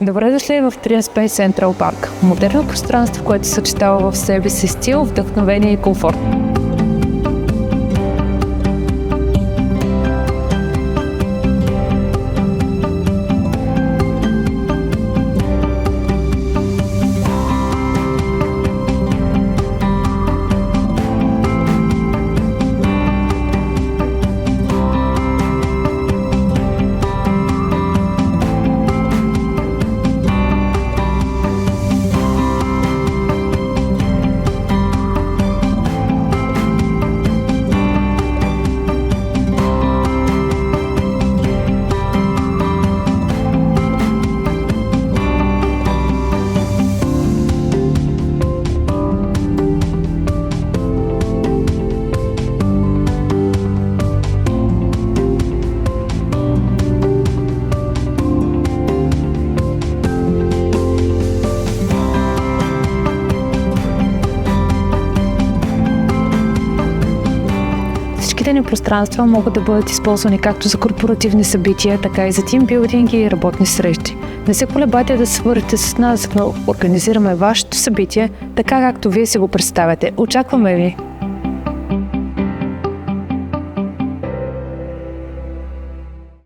Добре дошли в TriaSpace Central Park. Модерно пространство, което съчетава в себе си стил, вдъхновение и комфорт. Всичките ни пространства могат да бъдат използвани както за корпоративни събития, така и за тимбилдинги и работни срещи. Не се колебайте да се свържете с нас, но организираме вашето събитие така, както вие си го представяте. Очакваме ви!